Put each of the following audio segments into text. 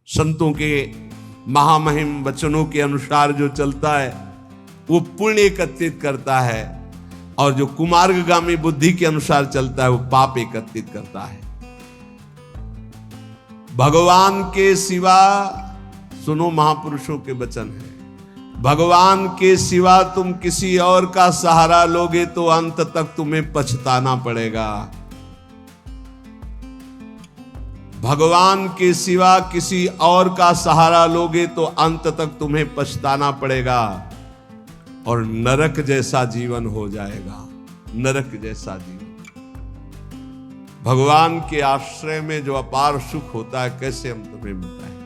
संतों के महामहिम वचनों के अनुसार जो चलता है वो पुण्य एकत्रित करता है, और जो कुमार्गगामी बुद्धि के अनुसार चलता है वो पाप एकत्रित करता है। भगवान के सिवा, सुनो महापुरुषों के वचन है, भगवान के सिवा तुम किसी और का सहारा लोगे तो अंत तक तुम्हें पछताना पड़ेगा। भगवान के सिवा किसी और का सहारा लोगे तो अंत तक तुम्हें पछताना पड़ेगा और नरक जैसा जीवन हो जाएगा, नरक जैसा जीवन। भगवान के आश्रय में जो अपार सुख होता है कैसे हम तुम्हें बताएं।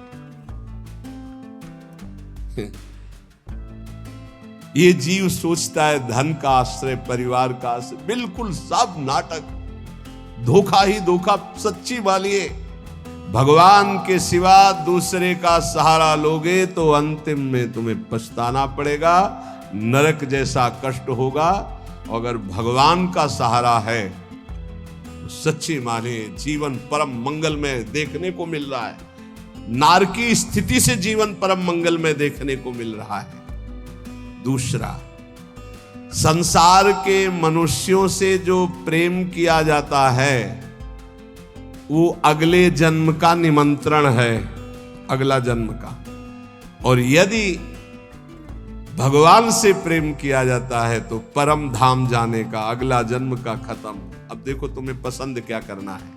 ये जीव सोचता है धन का आश्रय, परिवार का आश्रय, बिल्कुल सब नाटक, धोखा ही धोखा। सच्ची मानिए, भगवान के सिवा दूसरे का सहारा लोगे तो अंतिम में तुम्हें पछताना पड़ेगा, नरक जैसा कष्ट होगा। अगर भगवान का सहारा है तो सच्ची माने जीवन परम मंगल में देखने को मिल रहा है। नारकी स्थिति से जीवन परम मंगल में देखने को मिल रहा है। दूसरा, संसार के मनुष्यों से जो प्रेम किया जाता है वो अगले जन्म का निमंत्रण है, अगला जन्म का। और यदि भगवान से प्रेम किया जाता है तो परम धाम जाने का, अगला जन्म का खत्म। अब देखो तुम्हें पसंद क्या करना है।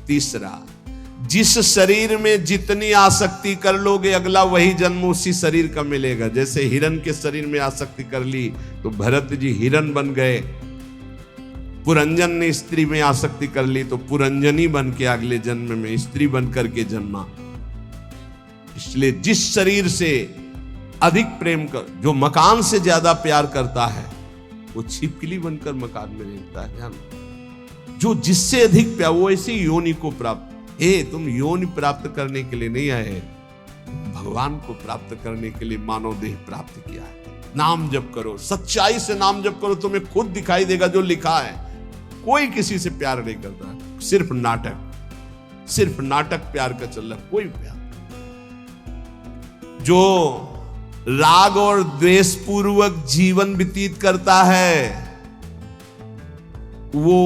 तीसरा, जिस शरीर में जितनी आसक्ति कर लोगे अगला वही जन्म उसी शरीर का मिलेगा। जैसे हिरण के शरीर में आसक्ति कर ली तो भरत जी हिरण बन गए, पुरंजन ने स्त्री में आसक्ति कर ली तो पुरंजनी बन के अगले जन्म में स्त्री बन करके जन्मा। इसलिए जिस शरीर से अधिक प्रेम कर, जो मकान से ज्यादा प्यार करता है वो छिपकली बनकर मकान में रहता है। जो जिससे अधिक प्यार, वो ऐसी योनि को प्राप्त। तुम योनि प्राप्त करने के लिए नहीं आए, भगवान को प्राप्त करने के लिए मानव देह प्राप्त किया है। नाम जप करो, सच्चाई से नाम जप करो, तुम्हें खुद दिखाई देगा जो लिखा है। कोई किसी से प्यार नहीं करता, सिर्फ नाटक, सिर्फ नाटक प्यार का चल रहा, कोई प्यार। जो राग और द्वेष पूर्वक जीवन व्यतीत करता है वो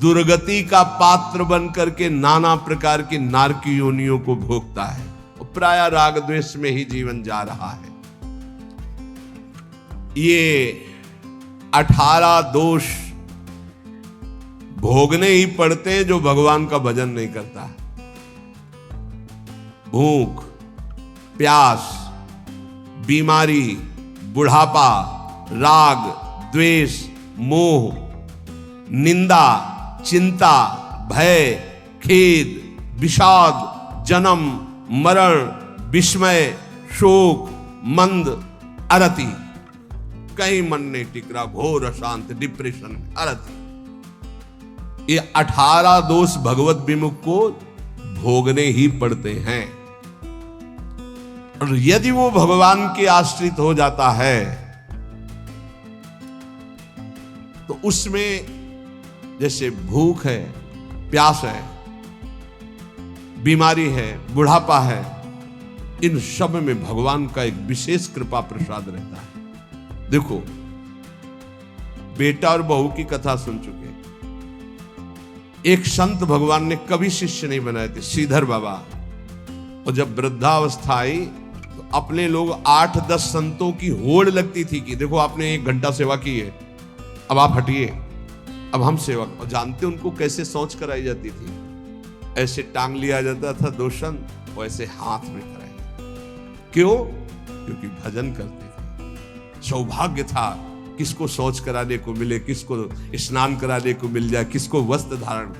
दुर्गति का पात्र बन करके नाना प्रकार की नारकी योनियों को भोगता है। प्राय राग द्वेष में ही जीवन जा रहा है। ये 18 दोष भोगने ही पड़ते हैं जो भगवान का भजन नहीं करता। भूख, प्यास, बीमारी, बुढ़ापा, राग, द्वेष, मोह, निंदा, चिंता, भय, खेद, विषाद, जन्म, मरण, विस्मय, शोक, मंद, अरति, कहीं मन नहीं टिक रहा, घोर अशांत, डिप्रेशन, अरति। ये 18 दोष भगवत विमुख को भोगने ही पड़ते हैं। और यदि वो भगवान के आश्रित हो जाता है तो उसमें जैसे भूख है, प्यास है, बीमारी है, बुढ़ापा है, इन सब में भगवान का एक विशेष कृपा प्रसाद रहता है। देखो, बेटा और बहू की कथा सुन चुके। एक संत भगवान ने कभी शिष्य नहीं बनाए थे, श्रीधर बाबा। और जब वृद्धावस्था आई तो अपने लोग 8-10 संतों की होड़ लगती थी कि देखो आपने 1 घंटा सेवा की है, अब आप हटिए, अब हम सेवा। और जानते उनको कैसे सोच कराई जाती थी? ऐसे टांग लिया जाता था 2 संत, वैसे हाथ में कराए। क्यों? क्योंकि भजन करते थे। सौभाग्य था, किसको शौच कराने को मिले, किसको स्नान कराने को मिल जाए, किसको वस्त्र धारण।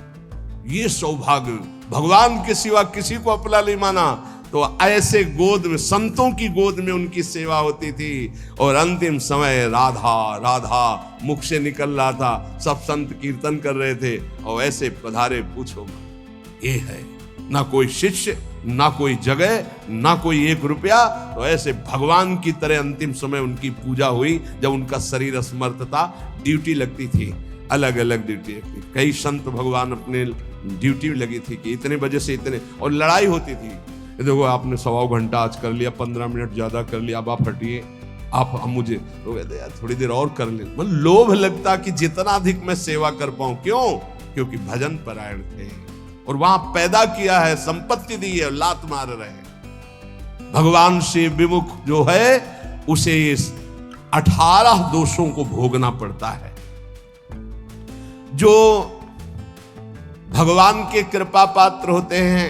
ये सौभाग्य, भगवान के सिवा किसी को अपना नहीं माना। तो ऐसे गोद में, संतों की गोद में उनकी सेवा होती थी। और अंतिम समय राधा राधा मुख से निकल रहा था, सब संत कीर्तन कर रहे थे और ऐसे पधारे, पूछो ये है ना कोई शिष्य, ना कोई जगह, ना कोई 1 रुपया। तो ऐसे भगवान की तरह अंतिम समय उनकी पूजा हुई। जब उनका शरीर असमर्थ था, ड्यूटी लगती थी, अलग अलग ड्यूटी लगती। कई संत भगवान अपने ड्यूटी लगी थी कि इतने बजे से इतने, और लड़ाई होती थी। देखो आपने 1.25 घंटा आज कर लिया, 15 मिनट ज्यादा कर लिया, अब आप हटिए, आप मुझे तो कहते यार थोड़ी देर और कर ले। मतलब लोभ लगता कि जितना अधिक मैं सेवा कर पाऊं। क्यों? क्योंकि भजन परायण थे और वहां पैदा किया है, संपत्ति दी है, लात मार रहे। भगवान से विमुख जो है उसे 18 दोषों को भोगना पड़ता है। जो भगवान के कृपा पात्र होते हैं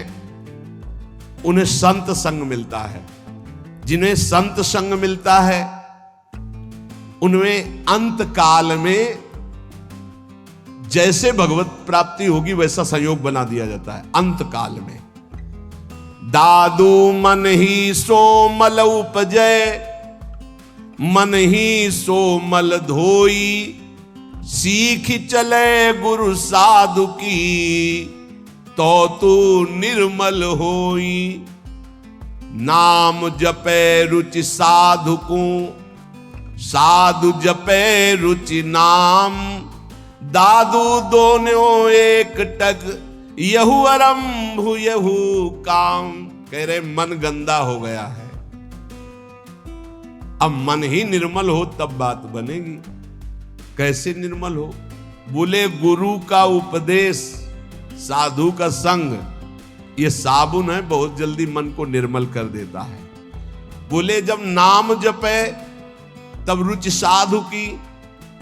उन्हें संत संग मिलता है। जिन्हें संत संग मिलता है उनमें अंत काल में जैसे भगवत प्राप्ति होगी वैसा संयोग बना दिया जाता है। अंत काल में दादू मन ही सो मल उपजय, मन ही सो मल धोई, सीख चले गुरु साधु की, तो तू निर्मल होई। नाम जपे रुचि साधु को, साधु जपे रुचि नाम, दादू दोनों एक टक, यहू आरंभ यहू काम। कह रहे मन गंदा हो गया है, अब मन ही निर्मल हो तब बात बनेगी। कैसे निर्मल हो? बोले गुरु का उपदेश, साधु का संग, ये साबुन है, बहुत जल्दी मन को निर्मल कर देता है। बोले जब नाम जपे तब रुचि साधु की,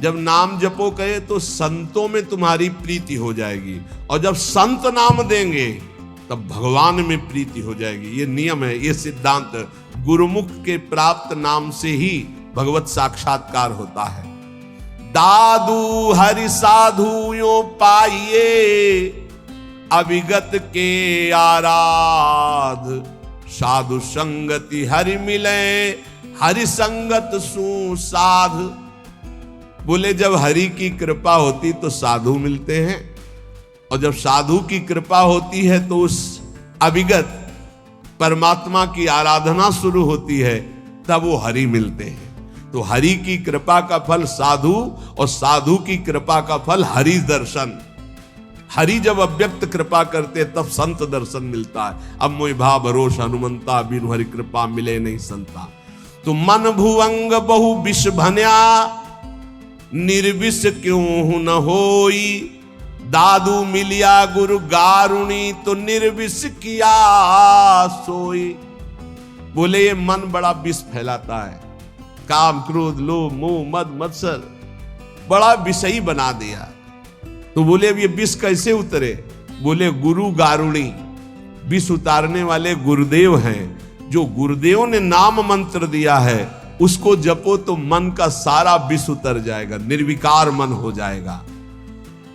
जब नाम जपो कहे तो संतों में तुम्हारी प्रीति हो जाएगी, और जब संत नाम देंगे तब भगवान में प्रीति हो जाएगी। ये नियम है, ये सिद्धांत। गुरुमुख के प्राप्त नाम से ही भगवत साक्षात्कार होता है। दादू हरि साधु यो पाइये, अविगत के आराध, साधु संगति हरि मिले, हरि संगत सुसाध। बोले जब हरि की कृपा होती तो साधु मिलते हैं, और जब साधु की कृपा होती है तो उस अविगत परमात्मा की आराधना शुरू होती है, तब वो हरि मिलते हैं। तो हरि की कृपा का फल साधु, और साधु की कृपा का फल हरि दर्शन। हरि जब अव्यक्त कृपा करते तब संत दर्शन मिलता है। अब मोहि भा भरोस हनुमंता, बिनु हरि कृपा मिले नहीं संता। तो मन भुवंग बहु विष भन्या, निर्विष क्यों न होई, दादू मिलिया गुरु गारुणी, तो निर्विष किया सोई। बोले ये मन बड़ा विष फैलाता है, काम क्रोध लोभ मोह मद मत्सर बड़ा विषयी बना दिया। तो बोले अब ये विष कैसे उतरे? बोले गुरु गारुणी, विष उतारने वाले गुरुदेव हैं। जो गुरुदेव ने नाम मंत्र दिया है उसको जपो तो मन का सारा विष उतर जाएगा, निर्विकार मन हो जाएगा।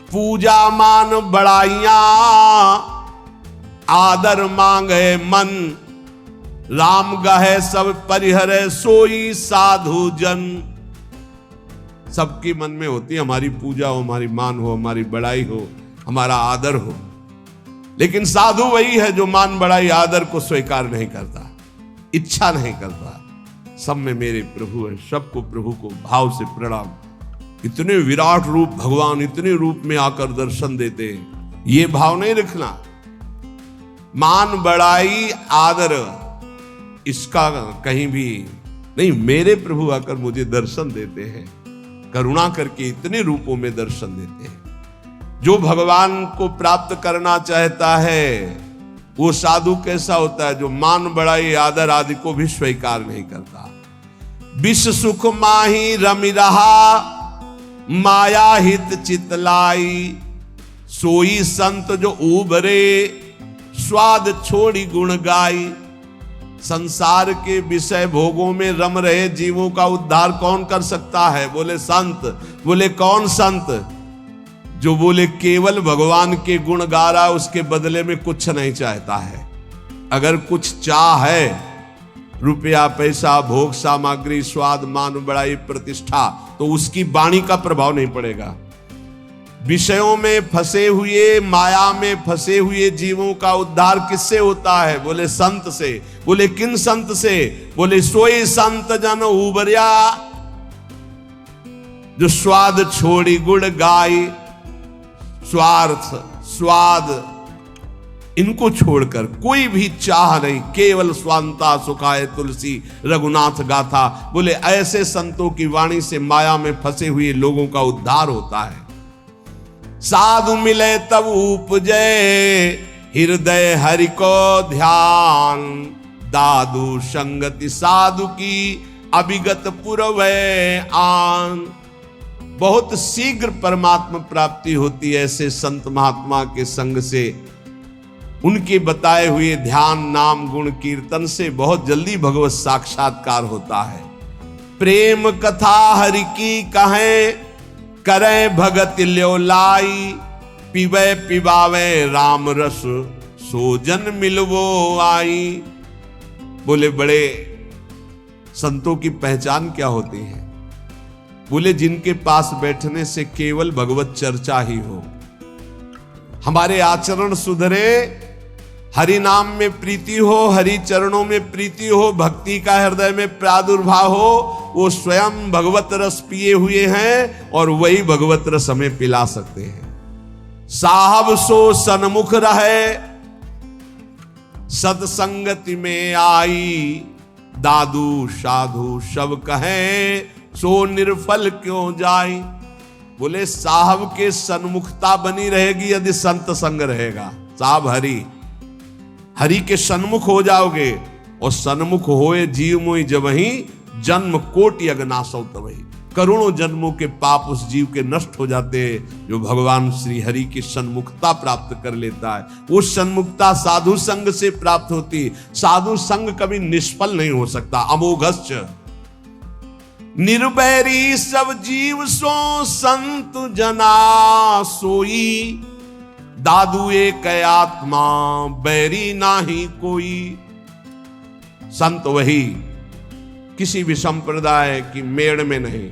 पूजा मान बड़ाइया, आदर मांगे मन, राम गहे सब परिहरे, सोई साधु जन। सबके मन में होती है हमारी पूजा हो, हमारी मान हो, हमारी बड़ाई हो, हमारा आदर हो। लेकिन साधु वही है जो मान बड़ाई आदर को स्वीकार नहीं करता, इच्छा नहीं करता। सब में मेरे प्रभु है, सबको प्रभु को भाव से प्रणाम। इतने विराट रूप भगवान इतने रूप में आकर दर्शन देते हैं, ये भाव नहीं रखना। मान बड़ाई आदर इसका कहीं भी नहीं। मेरे प्रभु आकर मुझे दर्शन देते हैं, करुणा करके इतने रूपों में दर्शन देते हैं। जो भगवान को प्राप्त करना चाहता है वो साधु कैसा होता है? जो मान बड़ाई आदर आदि को भी स्वीकार नहीं करता। विष सुख माही रमि रहा, माया हित चितलाई, सोई संत जो उबरे, स्वाद छोड़ी गुण गाई। संसार के विषय भोगों में रम रहे जीवों का उद्धार कौन कर सकता है? बोले संत। बोले कौन संत? जो बोले केवल भगवान के गुण गा रहा, उसके बदले में कुछ नहीं चाहता है। अगर कुछ चाह है, रुपया पैसा भोग सामग्री स्वाद मान बड़ाई प्रतिष्ठा, तो उसकी वाणी का प्रभाव नहीं पड़ेगा। विषयों में फंसे हुए, माया में फंसे हुए जीवों का उद्धार किससे होता है? बोले संत से। बोले किन संत से? बोले सोई संत जन उबरिया, जो स्वाद छोड़ी गुण गाई। स्वार्थ स्वाद इनको छोड़कर कोई भी चाह नहीं, केवल स्वांता सुखाए तुलसी रघुनाथ गाथा। बोले ऐसे संतों की वाणी से माया में फंसे हुए लोगों का उद्धार होता है। साधु मिले तब उपजे हृदय हरि को ध्यान, दादु संगति साधु की अभिगत पुरवै आन। बहुत शीघ्र परमात्मा प्राप्ति होती है ऐसे संत महात्मा के संग से, उनके बताए हुए ध्यान नाम गुण कीर्तन से बहुत जल्दी भगवत साक्षात्कार होता है। प्रेम कथा हरि की कहें, करें भगत ल्यो लाई, पीवे पिबावे राम रस, सो जन मिलवो आई। बोले बड़े संतों की पहचान क्या होती है? बोले जिनके पास बैठने से केवल भगवत चर्चा ही हो, हमारे आचरण सुधरे, हरि नाम में प्रीति हो, हरि चरणों में प्रीति हो, भक्ति का हृदय में प्रादुर्भाव हो, वो स्वयं भगवत रस पिए हुए हैं और वही भगवत रस हमें पिला सकते हैं। साहब सो सन्मुख रहे, सत्संगति में आई, दादू साधु सब कहें, सो निर्फल क्यों जाई। बोले साहब के सन्मुखता बनी रहेगी यदि संत संग रहेगा। साहब हरि के सन्मुख हो जाओगे, और सन्मुख होए जीव मोहि जबहि, जन्म कोटि अगनासौ तबहि। करोड़ों जन्मों के पाप उस जीव के नष्ट हो जाते हैं जो भगवान श्री हरि की सन्मुखता प्राप्त कर लेता है। वो सन्मुखता साधु संग से प्राप्त होती। साधु संग कभी निष्फल नहीं हो सकता। अमोघश्च निर्वैरी सब जीव सो संत जना सोई, दादू एक आत्मा बैरी नाही कोई। संत वही, किसी भी संप्रदाय की मेड़ में नहीं,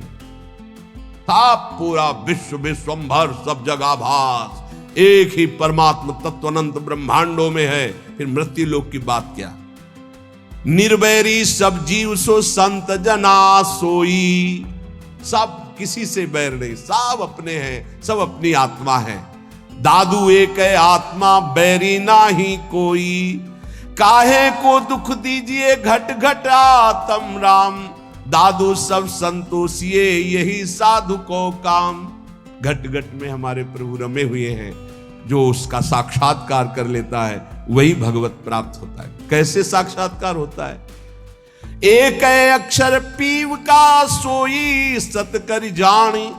सब पूरा विश्व विश्वंभर सब जगह भास, एक ही परमात्मा तत्व अनंत ब्रह्मांडों में है। फिर मृत्यु लोक की बात क्या? निर्वैरी सब जीव सो संत जना सोई। सब किसी से बैर नहीं, सब अपने हैं, सब अपनी आत्मा है। दादू एक आत्मा बैरी नाही कोई, काहे को दुख दीजिए घट घट आत्म राम, दादू सब संतोषिए यही साधु को काम। घट घट में हमारे प्रभु रमे हुए हैं, जो उसका साक्षात्कार कर लेता है वही भगवत प्राप्त होता है। कैसे साक्षात्कार होता है? एक अक्षर पीव का सोई सत कर जानी,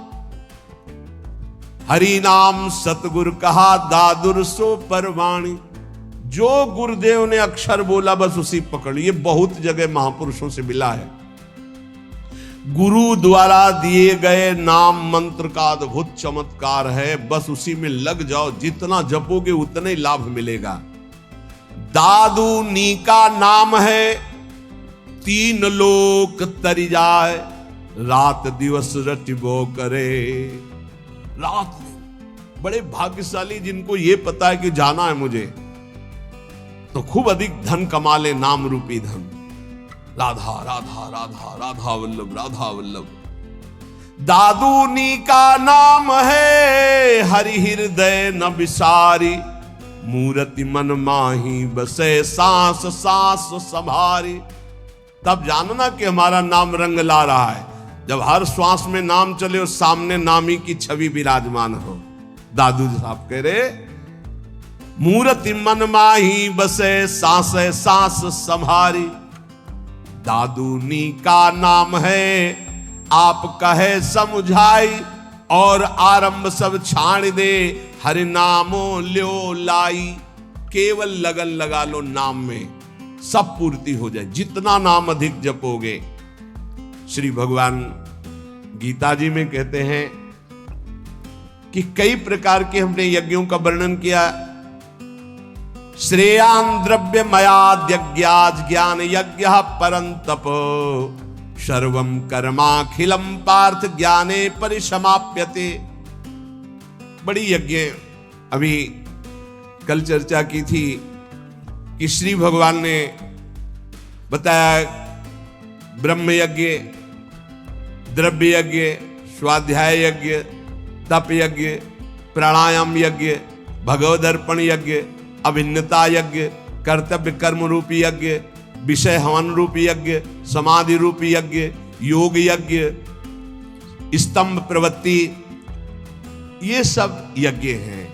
हरि नाम सतगुरु कहा दादुर सो परवाणी। जो गुरुदेव ने अक्षर बोला बस उसी पकड़। ये बहुत जगह महापुरुषों से मिला है। गुरु द्वारा दिए गए नाम मंत्र का अद्भुत चमत्कार है, बस उसी में लग जाओ, जितना जपोगे उतना ही लाभ मिलेगा। दादू नी का नाम है, तीन लोक तरी जाए, रात दिवस रटिबो करे। रात में बड़े भाग्यशाली जिनको ये पता है कि जाना है मुझे, तो खूब अधिक धन कमा ले, नाम रूपी धन। राधा राधा राधा राधा वल्लभ राधा वल्लभ। दादूनी का नाम है, हरि हृदय न विसारी, मूर्ति मन माही बसे सांस सांस संभारी। तब जानना कि हमारा नाम रंग ला रहा है, जब हर श्वास में नाम चले और सामने नामी की छवि विराजमान हो। दादू साहब कह रहे, मूर्ति मन माही बसे सांस सांस संभारी, दादूनी का नाम है, आप कहे समझाई, और आरंभ सब छाड़ दे, हरि नामो ल्यो लाई। केवल लगन लगा लो नाम में, सब पूर्ति हो जाए। जितना नाम अधिक जपोगे, श्री भगवान गीता जी में कहते हैं कि कई प्रकार के हमने यज्ञों का वर्णन किया। श्रेयान द्रव्य मयाद्यज्ञाज ज्ञान यज्ञ परंतप, सर्वम कर्माखिलम पार्थ ज्ञाने परिसमाप्यते। बड़ी यज्ञ अभी कल चर्चा की थी कि श्री भगवान ने बताया ब्रह्म यज्ञ, द्रव्य यज्ञ, स्वाध्याय यज्ञ, तप यज्ञ, प्राणायाम यज्ञ, भगवदर्पण यज्ञ, अभिन्नता यज्ञ, कर्तव्य कर्म रूपी यज्ञ, विषय हवन रूपी यज्ञ, समाधि रूपी यज्ञ, योग यज्ञ, स्तंभ प्रवृत्ति, ये सब यज्ञ हैं।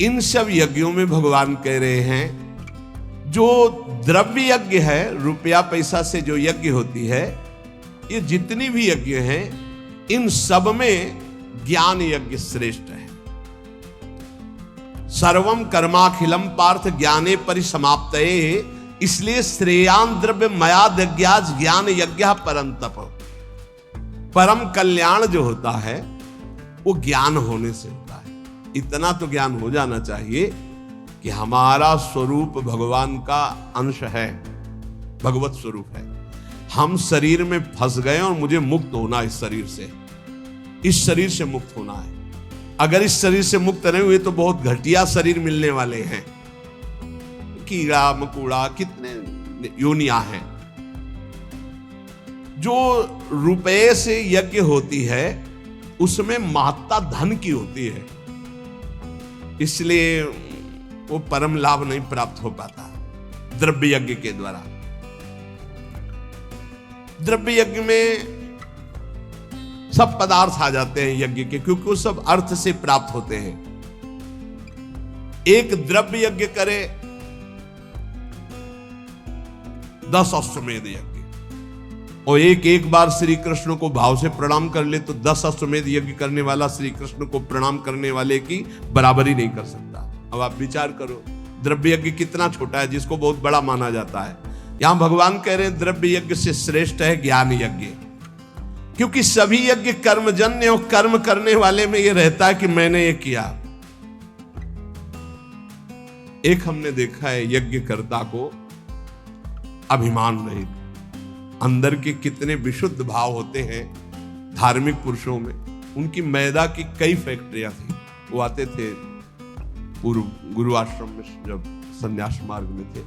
इन सब यज्ञों में भगवान कह रहे हैं जो द्रव्य यज्ञ है, रुपया पैसा से जो यज्ञ होती है, ये जितनी भी यज्ञ हैं इन सब में ज्ञान यज्ञ श्रेष्ठ है। सर्वम कर्माखिलम पार्थ ज्ञाने परिसमाप्तये, इसलिए श्रेयान द्रव्य मयाद यज्ञाज ज्ञान यज्ञ परम तप। परम कल्याण जो होता है वो ज्ञान होने से होता है। इतना तो ज्ञान हो जाना चाहिए कि हमारा स्वरूप भगवान का अंश है, भगवत स्वरूप है। हम शरीर में फंस गए और मुझे मुक्त होना इस शरीर से, इस शरीर से मुक्त होना है। अगर इस शरीर से मुक्त नहीं हुए तो बहुत घटिया शरीर मिलने वाले हैं, कीड़ा मकोड़ा कितने योनियां हैं। जो रुपये से यज्ञ होती है उसमें महत्ता धन की होती है, इसलिए वो परम लाभ नहीं प्राप्त हो पाता द्रव्य यज्ञ के द्वारा। द्रव्य यज्ञ में सब पदार्थ आ जाते हैं यज्ञ के, क्योंकि वो सब अर्थ से प्राप्त होते हैं। एक द्रव्य यज्ञ करे 10 अश्वमेध यज्ञ, और एक बार श्री कृष्ण को भाव से प्रणाम कर ले तो 10 अश्वमेध यज्ञ करने वाला श्री कृष्ण को प्रणाम करने वाले की बराबरी नहीं कर सकता। अब आप विचार करो द्रव्य यज्ञ कितना छोटा है जिसको बहुत बड़ा माना जाता है। यहां भगवान कह रहे हैं द्रव्य यज्ञ से श्रेष्ठ है ज्ञान यज्ञ, क्योंकि सभी यज्ञ कर्मजन्य और कर्म करने वाले में यह रहता है कि मैंने ये किया। एक हमने देखा है यज्ञकर्ता को अभिमान नहीं, अंदर के कितने विशुद्ध भाव होते हैं धार्मिक पुरुषों में। उनकी मैदा की कई फैक्ट्रियां थी, वो आते थे पूर्व गुरु आश्रम में जब संन्यास मार्ग में थे,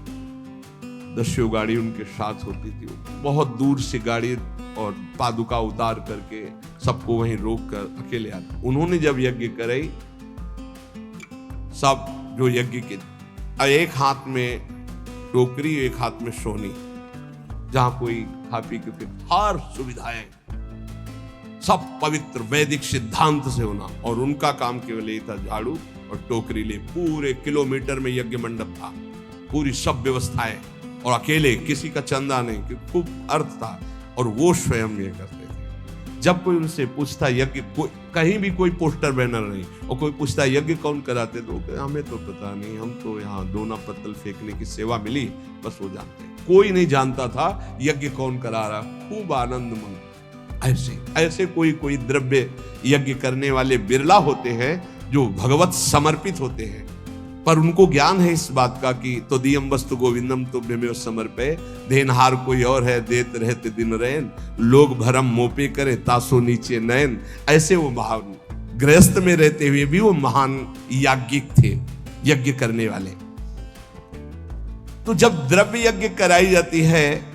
10 गाड़ी उनके साथ होती थी। बहुत दूर से गाड़ी और पादुका उतार करके सबको वहीं रोक कर अकेले आते। उन्होंने जब यज्ञ कराई, सब जो यज्ञ के, एक हाथ में टोकरी एक हाथ में सोनी, जहां कोई खा पी के हर सुविधाएं सब पवित्र वैदिक सिद्धांत से होना, और उनका काम केवल यही था झाड़ू और टोकरी ले। पूरे किलोमीटर में यज्ञ मंडप था, पूरी सब व्यवस्थाएं, और अकेले, किसी का चंदा नहीं, कि खूब अर्थ था, और वो स्वयं ये करते थे। जब कोई उनसे पूछता यज्ञ, कहीं भी कोई पोस्टर बैनर नहीं, और कोई पूछता यज्ञ कौन कराते, तो हमें तो पता नहीं, हम तो यहाँ दोना पत्तल फेंकने की सेवा मिली, बस वो जानते हैं। कोई नहीं जानता था यज्ञ कौन करा रहा। खूब आनंद मंग ऐसे कोई द्रव्य यज्ञ करने वाले बिरला होते हैं जो भगवत समर्पित होते हैं, पर उनको ज्ञान है इस बात का कि तो दियम वस्तु गोविंदम तुभ्यमेव समर्पये, देनहार कोई और है देत रहते दिन रैन, लोग भरम मोपे करे तासो नीचे नयन। ऐसे वो महान गृहस्थ में रहते हुए भी वो महान याज्ञिक थे, यज्ञ करने वाले। तो जब द्रव्य यज्ञ कराई जाती है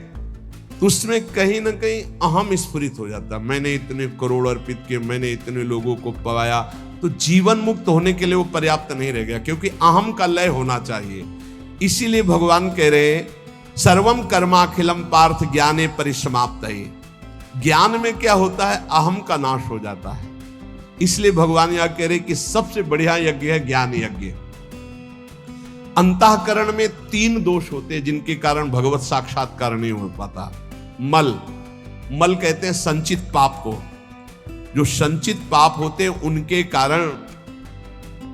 तो उसमें कहीं ना कहीं अहम स्फुरित हो जाता, मैंने इतने करोड़ अर्पित किए, मैंने इतने लोगों को पवाया। तो जीवन मुक्त होने के लिए वो पर्याप्त नहीं रह गया, क्योंकि अहम का लय होना चाहिए। इसीलिए भगवान कह रहे हैं सर्वम कर्माखिलम पार्थ ज्ञाने परिसमाप्तये। ज्ञान में क्या होता है, अहम का नाश हो जाता है। इसलिए भगवान यहां कह रहे कि सबसे बढ़िया यज्ञ है ज्ञान यज्ञ। अंतःकरण में 3 दोष होते हैं जिनके कारण भगवत साक्षात्कार नहीं हो पाता। मल कहते हैं संचित पाप को। जो संचित पाप होते हैं उनके कारण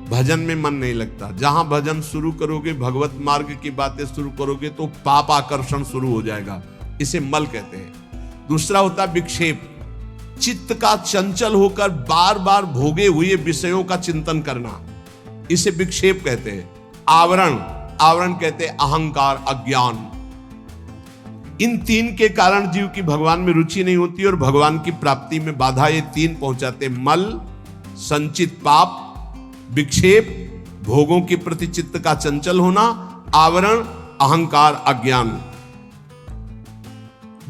भजन में मन नहीं लगता। जहां भजन शुरू करोगे, भगवत मार्ग की बातें शुरू करोगे, तो पाप आकर्षण शुरू हो जाएगा, इसे मल कहते हैं। दूसरा होता है विक्षेप, चित्त का चंचल होकर बार बार भोगे हुए विषयों का चिंतन करना, इसे विक्षेप कहते हैं। आवरण कहते हैं अहंकार, अज्ञान। इन 3 के कारण जीव की भगवान में रुचि नहीं होती और भगवान की प्राप्ति में बाधा ये 3 पहुंचाते। मल, संचित पाप, विक्षेप, भोगों के प्रति चित्त का चंचल होना, आवरण, अहंकार, अज्ञान।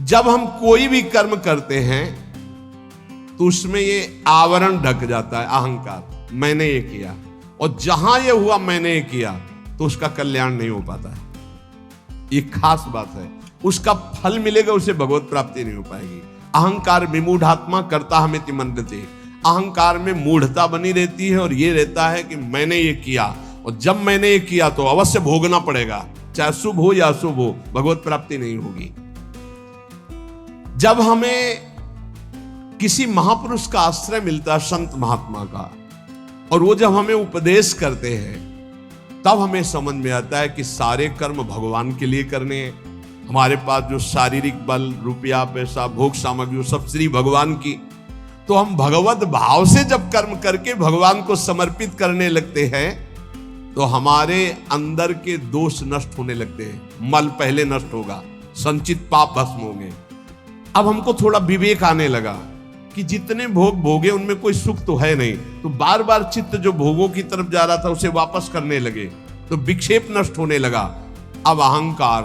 जब हम कोई भी कर्म करते हैं तो उसमें ये आवरण ढक जाता है, अहंकार, मैंने ये किया। और जहां ये हुआ मैंने ये किया, तो उसका कल्याण नहीं हो पाता है। ये खास बात है। उसका फल मिलेगा, उसे भगवत प्राप्ति नहीं हो पाएगी। अहंकार विमूढ़ात्मा करता हमें मंदते, अहंकार में मूढ़ता बनी रहती है और ये रहता है कि मैंने ये किया, और जब मैंने ये किया तो अवश्य भोगना पड़ेगा, चाहे शुभ हो या अशुभ हो, भगवत प्राप्ति नहीं होगी। जब हमें किसी महापुरुष का आश्रय मिलता है, संत महात्मा का, और वो जब हमें उपदेश करते हैं, तब हमें समझ में आता है कि सारे कर्म भगवान के लिए करने हैं। हमारे पास जो शारीरिक बल, रुपया, पैसा, भोग सामग्री, सब श्री भगवान की, तो हम भगवत भाव से जब कर्म करके भगवान को समर्पित करने लगते हैं, तो हमारे अंदर के दोष नष्ट होने लगते हैं। मल पहले नष्ट होगा, संचित पाप भस्म होंगे। अब हमको थोड़ा विवेक आने लगा कि जितने भोग भोगे उनमें कोई सुख तो है नहीं, तो बार बार चित्त जो भोगों की तरफ जा रहा था उसे वापस करने लगे, तो विक्षेप नष्ट होने लगा। अब अहंकार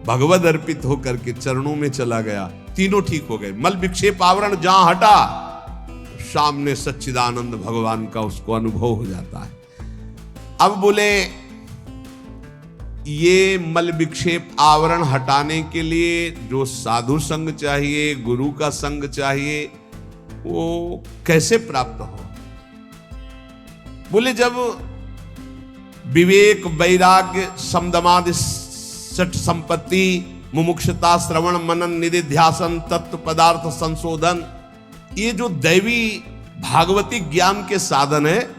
भगवद अर्पित होकर के चरणों में चला गया, तीनों ठीक हो गए। मल विक्षेप आवरण जहां हटा, सामने सच्चिदानंद भगवान का उसको अनुभव हो जाता है। अब बोले ये मल विक्षेप आवरण हटाने के लिए जो साधु संग चाहिए, गुरु का संग चाहिए, वो कैसे प्राप्त हो? बोले जब विवेक, वैराग्य, समदमादि सठ संपत्ति, मुमुक्षता, श्रवण, मनन, निधिध्यासन, तत्व पदार्थ संशोधन, ये जो दैवी भागवती ज्ञान के साधन है,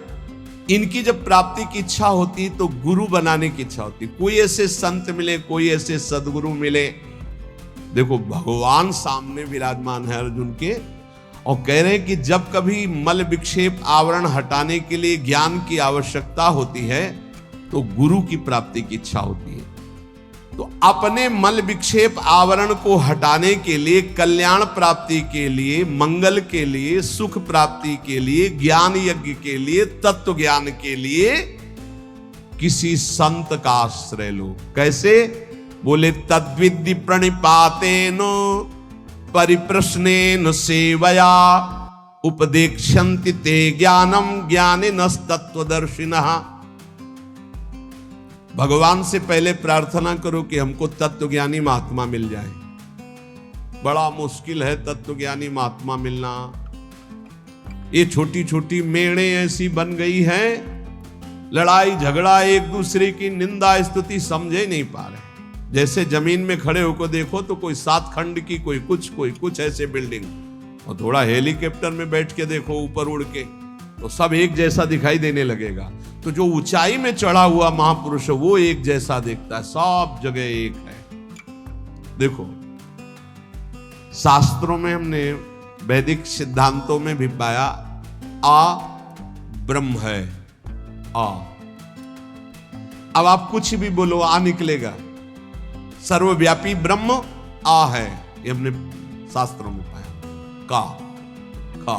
इनकी जब प्राप्ति की इच्छा होती तो गुरु बनाने की इच्छा होती। कोई ऐसे संत मिले, कोई ऐसे सदगुरु मिले। देखो भगवान सामने विराजमान है अर्जुन के, और कह रहे हैं कि जब कभी मल विक्षेप आवरण हटाने के लिए ज्ञान की आवश्यकता होती है, तो गुरु की प्राप्ति की इच्छा होती है। तो अपने मल विक्षेप आवरण को हटाने के लिए, कल्याण प्राप्ति के लिए, मंगल के लिए, सुख प्राप्ति के लिए, ज्ञान यज्ञ के लिए, तत्व ज्ञान के लिए किसी संत का आश्रय लो। कैसे? बोले तद्विद्धि प्रणिपातेन परिप्रश्नेन सेवया उपदेक्षन्ति ते ज्ञानम ज्ञानिनस्तत्वदर्शिनः। भगवान से पहले प्रार्थना करो कि हमको तत्वज्ञानी महात्मा मिल जाए। बड़ा मुश्किल है तत्वज्ञानी महात्मा मिलना। ये छोटी छोटी मेड़े ऐसी बन गई हैं, लड़ाई झगड़ा, एक दूसरे की निंदा स्तुति समझे नहीं पा रहे। जैसे जमीन में खड़े होकर देखो तो कोई 7 खंड की, कोई कुछ ऐसे बिल्डिंग, और थोड़ा हेलीकॉप्टर में बैठ के देखो ऊपर उड़ के, तो सब एक जैसा दिखाई देने लगेगा। तो जो ऊंचाई में चढ़ा हुआ महापुरुष है वो एक जैसा दिखता है, सब जगह एक है। देखो शास्त्रों में हमने वैदिक सिद्धांतों में भी पाया, आ ब्रह्म है, आ। अब आप कुछ भी बोलो, आ निकलेगा। सर्वव्यापी ब्रह्म आ है, ये हमने शास्त्रों में पाया। का, खा,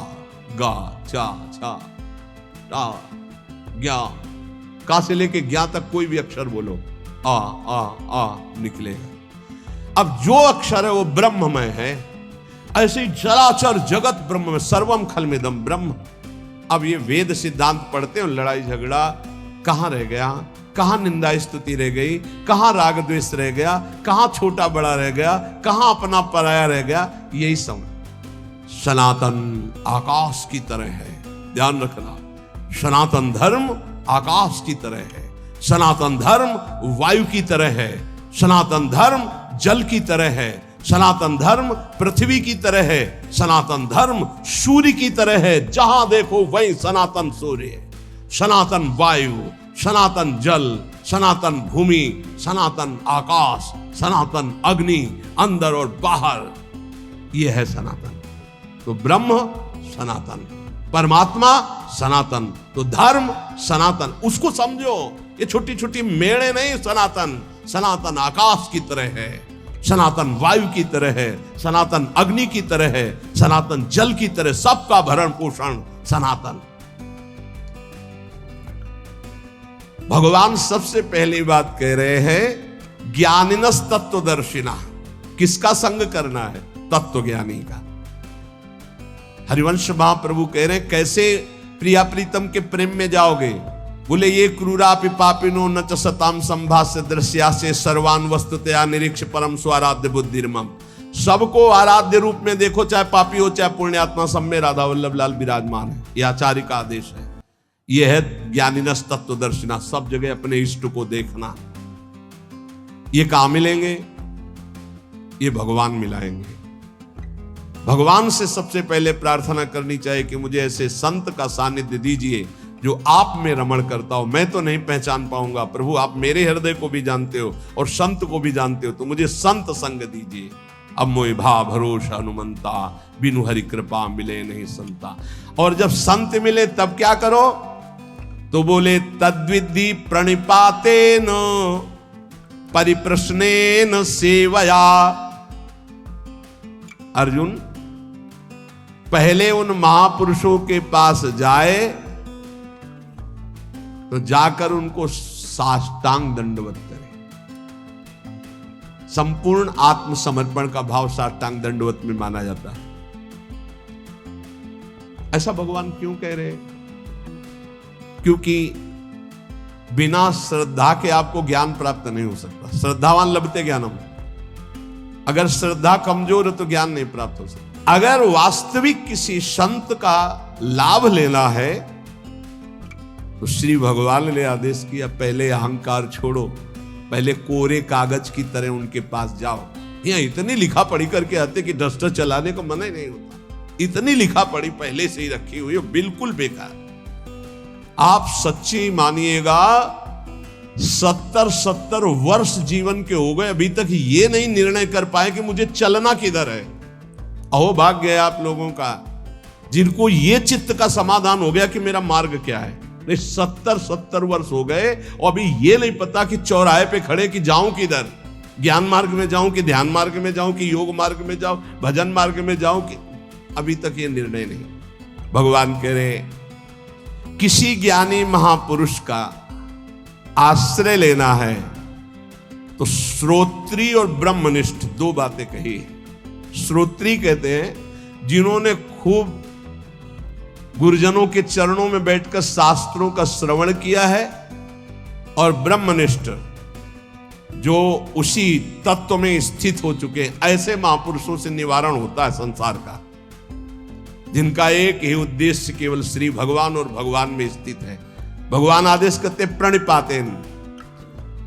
गा, चा, छा, टा, ज्ञा, का से लेके ज्ञा तक कोई भी अक्षर बोलो, आ निकलेगा। अब जो अक्षर है वो ब्रह्ममय है। ऐसे ही चराचर जगत ब्रह्म में, सर्वम खलमिदम ब्रह्म। अब ये वेद सिद्धांत पढ़ते हैं, लड़ाई झगड़ा कहां रह गया, कहां निंदा स्तुति रह गई, कहां राग द्वेष रह गया, कहां छोटा बड़ा रह गया, कहां अपना पराया रह गया। यही समझ। सनातन आकाश की तरह है, ध्यान रखना। सनातन धर्म आकाश की तरह है, सनातन धर्म वायु की तरह है, सनातन धर्म जल की तरह है, सनातन धर्म पृथ्वी की तरह है, सनातन धर्म सूर्य की तरह है। जहां देखो वही सनातन सूर्य, सनातन वायु, सनातन जल, सनातन भूमि, सनातन आकाश, सनातन अग्नि, अंदर और बाहर, यह है सनातन। तो ब्रह्म सनातन, परमात्मा सनातन, तो धर्म सनातन, उसको समझो। ये छोटी छोटी मेड़े नहीं, सनातन। सनातन आकाश की तरह है, सनातन वायु की तरह है, सनातन अग्नि की तरह है, सनातन जल की तरह, सबका भरण पोषण सनातन। भगवान सबसे पहली बात कह रहे हैं, ज्ञानिनस तत्वदर्शिना। किसका संग करना है? तत्वज्ञानी का। हरिवंश महाप्रभु कह रहे हैं, कैसे प्रिया प्रीतम के प्रेम में जाओगे? बोले ये क्रूरापि पापिनो न च सताम संभाष्य दृश्या से सर्वान वस्तुतया निरीक्ष परम स्वाराध्य बुद्धिर्मम। सबको आराध्य रूप में देखो, चाहे पापी हो चाहे पुण्यात्मा, सब में राधा वल्लभ लाल विराजमान है। यह आचार्य का आदेश है। यह है ज्ञानिनस तत्वदर्शिना, सब जगह अपने इष्ट को देखना। ये कहां मिलेंगे? ये भगवान मिलाएंगे। भगवान से सबसे पहले प्रार्थना करनी चाहिए कि मुझे ऐसे संत का सानिध्य दीजिए जो आप में रमण करता हो। मैं तो नहीं पहचान पाऊंगा प्रभु, आप मेरे हृदय को भी जानते हो और संत को भी जानते हो, तो मुझे संत संग दीजिए। अब मोहि भा भरोसा हनुमंता, बिनु हरि कृपा मिले नहीं संता। और जब संत मिले तब क्या करो? तो बोले तद्विधि प्रणिपातेन परिप्रश्नेन सेवया। अर्जुन पहले उन महापुरुषों के पास जाए तो जाकर उनको साष्टांग दंडवत करे। संपूर्ण आत्मसमर्पण का भाव साष्टांग दंडवत में माना जाता है। ऐसा भगवान क्यों कह रहे हैं? क्योंकि बिना श्रद्धा के आपको ज्ञान प्राप्त नहीं हो सकता। श्रद्धावान लभते ज्ञानम। अगर श्रद्धा कमजोर है तो ज्ञान नहीं प्राप्त हो सकता। अगर वास्तविक किसी संत का लाभ लेना है तो श्री भगवान ने आदेश किया, पहले अहंकार छोड़ो, पहले कोरे कागज की तरह उनके पास जाओ। यहाँ इतनी लिखा पढ़ी करके आते कि डस्टर चलाने को मना ही नहीं होता। इतनी लिखा पढ़ी पहले से ही रखी हुई है, बिल्कुल बेकार। आप सच्ची मानिएगा 70 वर्ष जीवन के हो गए, अभी तक ये नहीं निर्णय कर पाए कि मुझे चलना किधर है। अहो भाग्य है आप लोगों का जिनको ये चित्त का समाधान हो गया कि मेरा मार्ग क्या है। 70 वर्ष हो गए और अभी ये नहीं पता कि चौराहे पे खड़े कि जाऊं किधर, ज्ञान मार्ग में जाऊं कि ध्यान मार्ग में जाऊं कि योग मार्ग में जाऊं, भजन मार्ग में जाऊं कि, अभी तक ये निर्णय नहीं। भगवान कह रहे किसी ज्ञानी महापुरुष का आश्रय लेना है तो श्रोत्री और ब्रह्मनिष्ठ दो बातें कही है। श्रोत्री कहते हैं जिन्होंने खूब गुरुजनों के चरणों में बैठकर शास्त्रों का श्रवण किया है, और ब्रह्मनिष्ठ जो उसी तत्व में स्थित हो चुके हैं। ऐसे महापुरुषों से निवारण होता है संसार का, जिनका एक ही उद्देश्य केवल श्री भगवान और भगवान में स्थित है। भगवान आदेश करते प्रणिपातेन,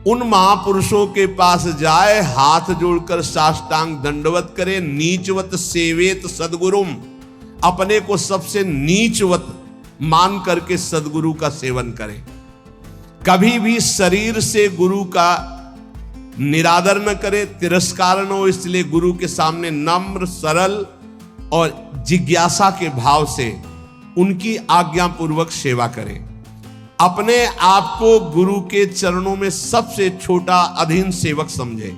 उन महापुरुषों के पास जाए, हाथ जोड़कर साष्टांग दंडवत करे, नीचवत सेवेत सदगुरुम, अपने को सबसे नीचवत मान करके सदगुरु का सेवन करे। कभी भी शरीर से गुरु का निरादर न करे, तिरस्कार न हो, इसलिए गुरु के सामने नम्र सरल और जिज्ञासा के भाव से उनकी आज्ञा पूर्वक सेवा करे। अपने आप को गुरु के चरणों में सबसे छोटा अधीन सेवक समझे।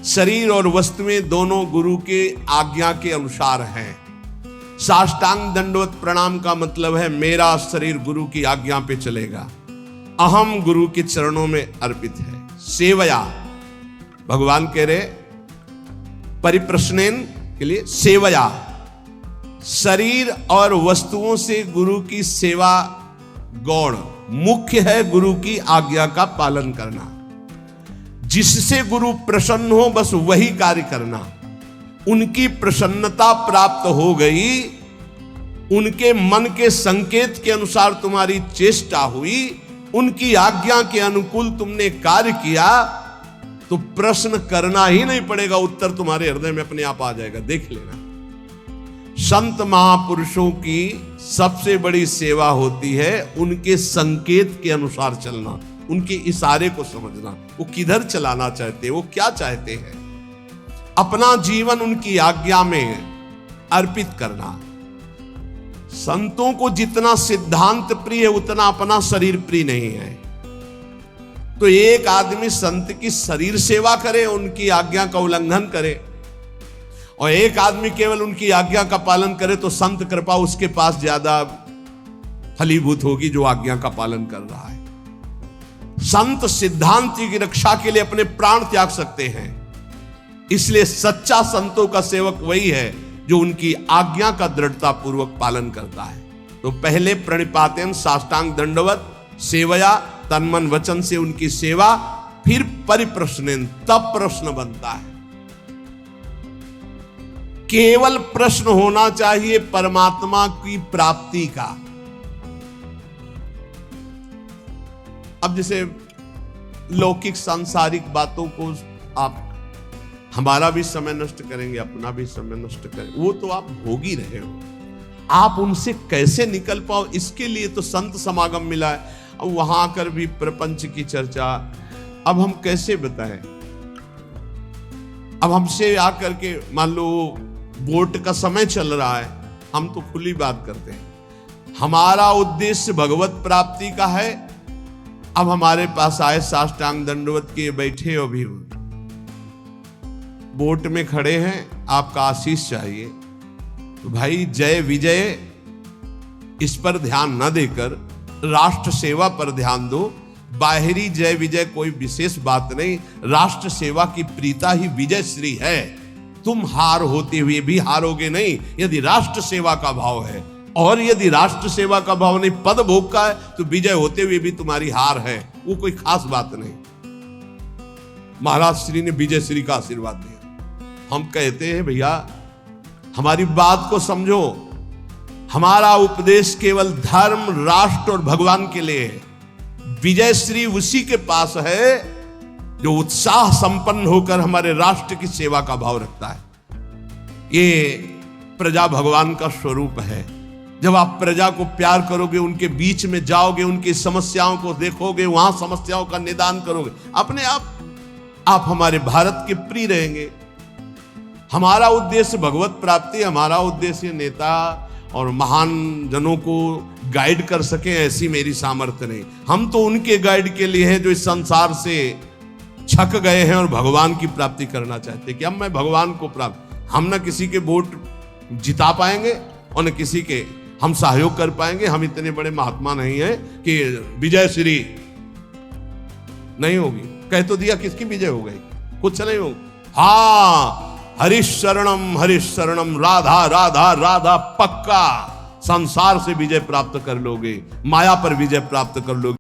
शरीर और वस्तुएं दोनों गुरु के आज्ञा के अनुसार हैं। साष्टांग दंडवत प्रणाम का मतलब है मेरा शरीर गुरु की आज्ञा पे चलेगा, अहम गुरु के चरणों में अर्पित है। सेवया, भगवान कह रहे परिप्रश्नेन के लिए सेवया, शरीर और वस्तुओं से गुरु की सेवा गौण, मुख्य है गुरु की आज्ञा का पालन करना। जिससे गुरु प्रसन्न हो बस वही कार्य करना। उनकी प्रसन्नता प्राप्त हो गई, उनके मन के संकेत के अनुसार तुम्हारी चेष्टा हुई, उनकी आज्ञा के अनुकूल तुमने कार्य किया, तो प्रश्न करना ही नहीं पड़ेगा, उत्तर तुम्हारे हृदय में अपने आप आ जाएगा। देख लेना, संत महापुरुषों की सबसे बड़ी सेवा होती है उनके संकेत के अनुसार चलना, उनके इशारे को समझना, वो किधर चलाना चाहते हैं, वो क्या चाहते हैं, अपना जीवन उनकी आज्ञा में अर्पित करना। संतों को जितना सिद्धांत प्रिय है उतना अपना शरीर प्रिय नहीं है। तो एक आदमी संत की शरीर सेवा करे, उनकी आज्ञा का उल्लंघन करे, और एक आदमी केवल उनकी आज्ञा का पालन करे, तो संत कृपा उसके पास ज्यादा फलीभूत होगी जो आज्ञा का पालन कर रहा है। संत सिद्धांत की रक्षा के लिए अपने प्राण त्याग सकते हैं, इसलिए सच्चा संतों का सेवक वही है जो उनकी आज्ञा का दृढ़ता पूर्वक पालन करता है। तो पहले प्रणिपातेन साष्टांग दंडवत, सेवया, तन मन वचन से उनकी सेवा, फिर परिप्रश्नेन, तब प्रश्न बनता है। केवल प्रश्न होना चाहिए परमात्मा की प्राप्ति का। अब जैसे लौकिक सांसारिक बातों को आप हमारा भी समय नष्ट करेंगे, अपना भी समय नष्ट करेंगे, वो तो आप भोग ही रहे हो। आप उनसे कैसे निकल पाओ, इसके लिए तो संत समागम मिला है। अब वहां आकर भी प्रपंच की चर्चा, अब हम कैसे बताएं? अब हमसे आकर के मान लो वोट का समय चल रहा है, हम तो खुली बात करते हैं, हमारा उद्देश्य भगवत प्राप्ति का है। अब हमारे पास आए साष्टांग दंडवत किए बैठे हो, भी वोट में खड़े हैं, आपका आशीष चाहिए, तो भाई जय विजय इस पर ध्यान न देकर राष्ट्र सेवा पर ध्यान दो। बाहरी जय विजय कोई विशेष बात नहीं, राष्ट्र सेवा की प्रीता ही विजय श्री है। तुम हार होते हुए भी हारोगे नहीं यदि राष्ट्र सेवा का भाव है, और यदि राष्ट्र सेवा का भाव नहीं, पद भोग का है, तो विजय होते हुए भी तुम्हारी हार है, वो कोई खास बात नहीं। महाराज श्री ने विजय श्री का आशीर्वाद दिया। हम कहते हैं भैया हमारी बात को समझो, हमारा उपदेश केवल धर्म, राष्ट्र और भगवान के लिए है। विजय श्री उसी के पास है जो उत्साह संपन्न होकर हमारे राष्ट्र की सेवा का भाव रखता है। ये प्रजा भगवान का स्वरूप है। जब आप प्रजा को प्यार करोगे, उनके बीच में जाओगे, उनकी समस्याओं को देखोगे, वहां समस्याओं का निदान करोगे, अपने आप हमारे भारत के प्रिय रहेंगे। हमारा उद्देश्य भगवत प्राप्ति, हमारा उद्देश्य नेता और महान जनों को गाइड कर सके, ऐसी मेरी सामर्थ्य नहीं। हम तो उनके गाइड के लिए हैं जो इस संसार से छक गए हैं और भगवान की प्राप्ति करना चाहते हैं कि अब मैं भगवान को प्राप्त। हम न किसी के वोट जिता पाएंगे और न किसी के हम सहयोग कर पाएंगे। हम इतने बड़े महात्मा नहीं हैं कि विजय श्री नहीं होगी। कह तो दिया, किसकी विजय हो गई? कुछ नहीं होगा। हाँ, हरिशरणम राधा राधा राधा, पक्का संसार से विजय प्राप्त कर लोगे, माया पर विजय प्राप्त कर लोगे।